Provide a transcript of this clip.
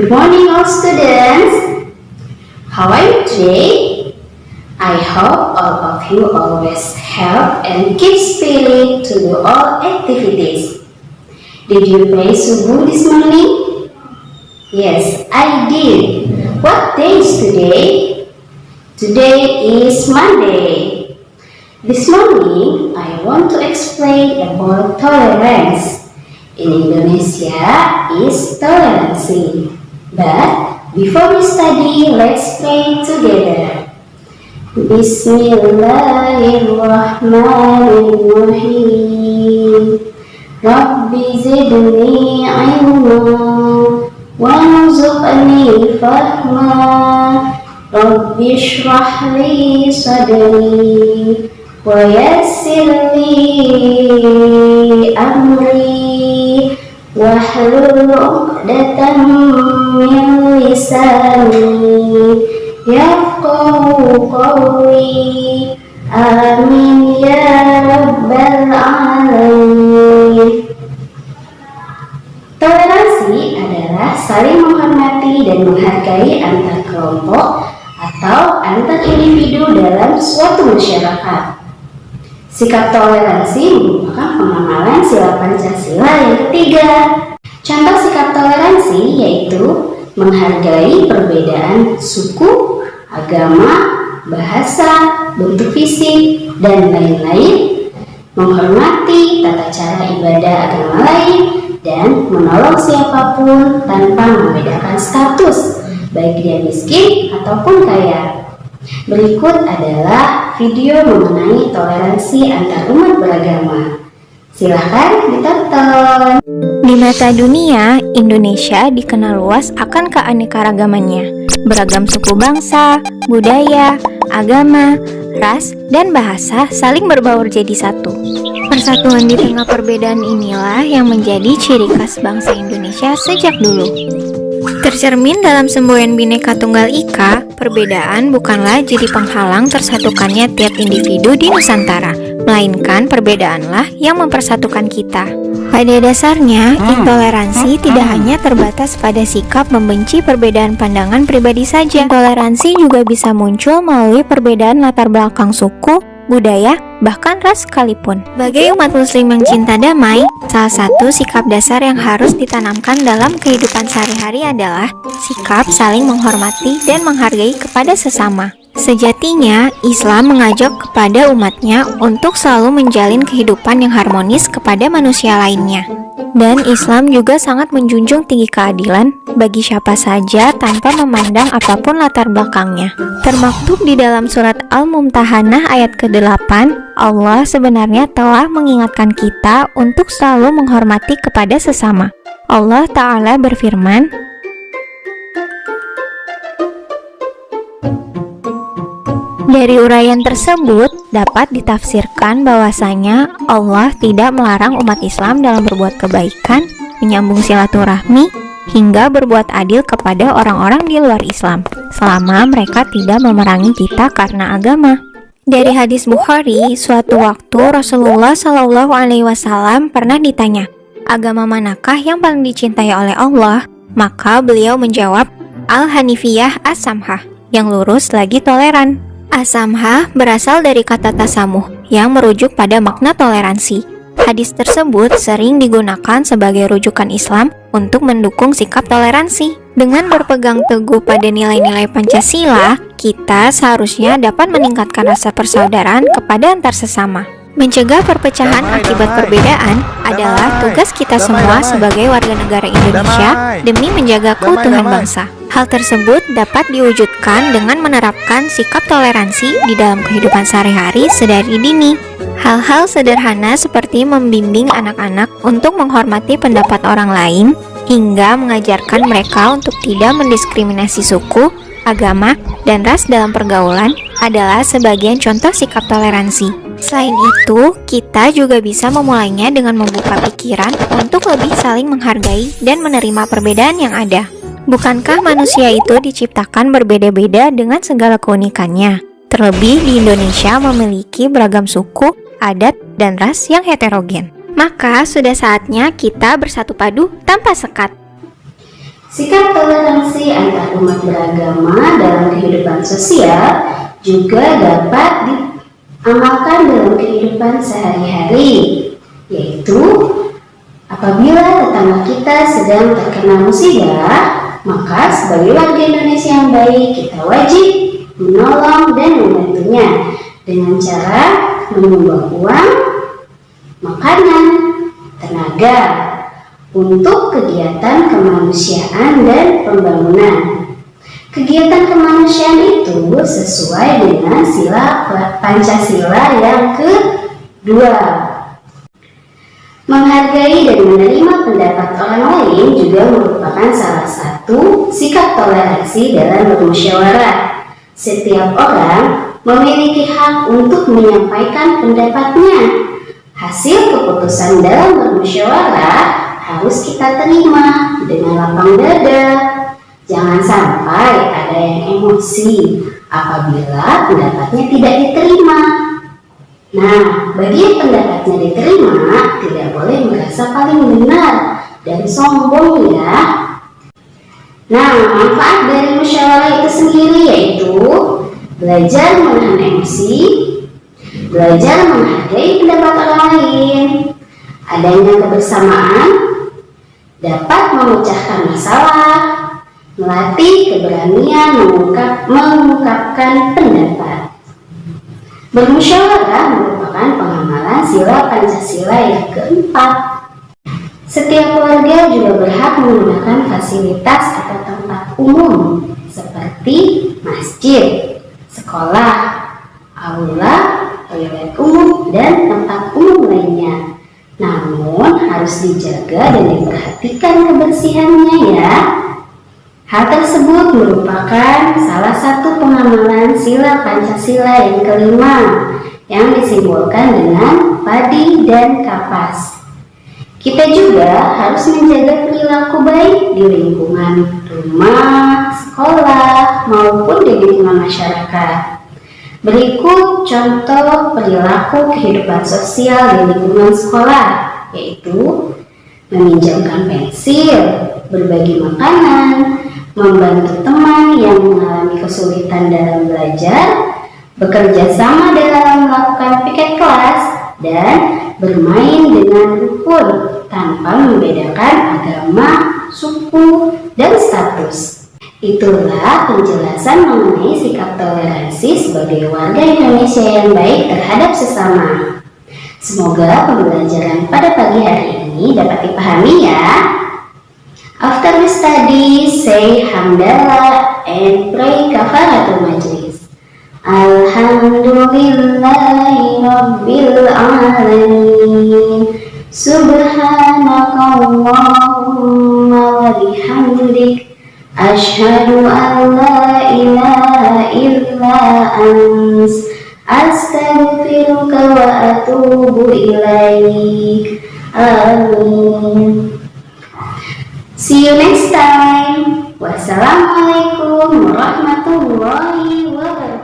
Good morning, all students. How are you today? I hope all of you always help and keep spirit to do all activities. Did you pray subuh this morning? Yes, I did. What day is today? Today is Monday. This morning, I want to explain about tolerance. In Indonesia is toleransi. But before we study, let's pray together. Bismillahirrahmanirrahim. Rabbi zidni ilma warzuqni fahma. Rabbi shrah li sadri wa yassir li amri wahlul 'uqdatam min lisani yafqahu qawli. Amin ya rabbal alamin. Toleransi adalah saling menghormati dan menghargai antar kelompok atau antar individu dalam suatu masyarakat. Sikap toleransi merupakan pengamalan sila Pancasila yang ketiga. Contoh sikap toleransi yaitu menghargai perbedaan suku, agama, bahasa, bentuk fisik, dan lain-lain, menghormati tata cara ibadah agama lain, dan menolong siapapun tanpa membedakan status, baik dia miskin ataupun kaya. Berikut adalah video mengenai toleransi antar umat beragama. Silahkan ditonton. Di mata dunia, Indonesia dikenal luas akan keanekaragamannya. Beragam suku bangsa, budaya, agama, ras, dan bahasa saling berbaur jadi satu. Persatuan di tengah perbedaan inilah yang menjadi ciri khas bangsa Indonesia sejak dulu. Tercermin dalam semboyan Bhinneka Tunggal Ika, perbedaan bukanlah jadi penghalang tersatukannya tiap individu di Nusantara, melainkan perbedaanlah yang mempersatukan kita. Pada dasarnya, intoleransi tidak hanya terbatas pada sikap membenci perbedaan pandangan pribadi saja. Intoleransi juga bisa muncul melalui perbedaan latar belakang suku, budaya, bahkan ras sekalipun. Sebagai umat muslim yang cinta damai, salah satu sikap dasar yang harus ditanamkan dalam kehidupan sehari-hari adalah sikap saling menghormati dan menghargai kepada sesama. Sejatinya, Islam mengajak kepada umatnya untuk selalu menjalin kehidupan yang harmonis kepada manusia lainnya. Dan Islam juga sangat menjunjung tinggi keadilan bagi siapa saja tanpa memandang apapun latar belakangnya. Termaktub di dalam surat Al-Mumtahanah ayat ke-8, Allah sebenarnya telah mengingatkan kita untuk selalu menghormati kepada sesama. Allah Ta'ala berfirman, dari uraian tersebut dapat ditafsirkan bahwasanya Allah tidak melarang umat Islam dalam berbuat kebaikan, menyambung silaturahmi, hingga berbuat adil kepada orang-orang di luar Islam, selama mereka tidak memerangi kita karena agama. Dari hadis Bukhari, suatu waktu Rasulullah SAW pernah ditanya, agama manakah yang paling dicintai oleh Allah? Maka beliau menjawab, Al-Hanifiyah As-Samhah, yang lurus lagi toleran. As-Samhah berasal dari kata tasamuh yang merujuk pada makna toleransi. Hadis tersebut sering digunakan sebagai rujukan Islam untuk mendukung sikap toleransi. Dengan berpegang teguh pada nilai-nilai Pancasila, kita seharusnya dapat meningkatkan rasa persaudaraan kepada antar sesama. Mencegah perpecahan akibat perbedaan adalah tugas kita semua sebagai warga negara Indonesia demi menjaga keutuhan bangsa. Hal tersebut dapat diwujudkan dengan menerapkan sikap toleransi di dalam kehidupan sehari-hari sedari dini. Hal-hal sederhana seperti membimbing anak-anak untuk menghormati pendapat orang lain, hingga mengajarkan mereka untuk tidak mendiskriminasi suku, agama, dan ras dalam pergaulan adalah sebagian contoh sikap toleransi. Selain itu, kita juga bisa memulainya dengan membuka pikiran untuk lebih saling menghargai dan menerima perbedaan yang ada. Bukankah manusia itu diciptakan berbeda-beda dengan segala keunikannya? Terlebih di Indonesia memiliki beragam suku, adat, dan ras yang heterogen. Maka sudah saatnya kita bersatu padu tanpa sekat. Sikap toleransi antar umat beragama dalam kehidupan sosial juga dapat diamalkan dalam kehidupan sehari-hari, yaitu apabila tetangga kita sedang terkena musibah, maka sebagai warga Indonesia yang baik, kita wajib menolong dan membantunya dengan cara menyumbang uang, makanan, tenaga untuk kegiatan kemanusiaan dan pembangunan. Kegiatan kemanusiaan itu sesuai dengan sila Pancasila yang kedua. Menghargai dan menerima pendapat orang lain juga merupakan salah satu sikap toleransi dalam bermusyawarah. Setiap orang memiliki hak untuk menyampaikan pendapatnya. Hasil keputusan dalam bermusyawarah harus kita terima dengan lapang dada. Jangan sampai ada yang emosi apabila pendapatnya tidak diterima. Nah, bagi yang pendapatnya diterima, tidak boleh merasa paling benar dan sombong ya. Nah, manfaat dari musyawarah itu sendiri yaitu belajar menahan emosi, belajar menghargai pendapat orang lain, adanya kebersamaan, dapat memecahkan masalah, melatih keberanian mengungkapkan pendapat. Bermusyawarah merupakan pengamalan sila Pancasila yang keempat. Setiap keluarga juga berhak menggunakan fasilitas atau tempat umum seperti masjid, sekolah, aula, toilet umum, dan tempat umum lainnya. Namun harus dijaga dan diperhatikan kebersihannya ya. Hal tersebut merupakan salah satu pengamalan sila Pancasila yang kelima yang disimbolkan dengan padi dan kapas. Kita juga harus menjaga perilaku baik di lingkungan rumah, sekolah, maupun di lingkungan masyarakat. Berikut contoh perilaku kehidupan sosial di lingkungan sekolah, yaitu meminjamkan pensil, berbagi makanan, membantu teman yang mengalami kesulitan dalam belajar, bekerja sama dalam melakukan piket kelas, dan bermain dengan rukun tanpa membedakan agama, suku, dan status. Itulah penjelasan mengenai sikap toleransi sebagai warga Indonesia yang baik terhadap sesama. Semoga pembelajaran pada pagi hari ini dapat dipahami ya. After we study, say hamdalah and pray kafaratul majlis. Alhamdulillahi Rabbil Alamin. Subhanakallahumma wa bihamdik, asyhadu an la ilaha illa ants, astaghfiruka wa atubu ilaik. Amin. See you next time. Wassalamualaikum warahmatullahi wabarakatuh.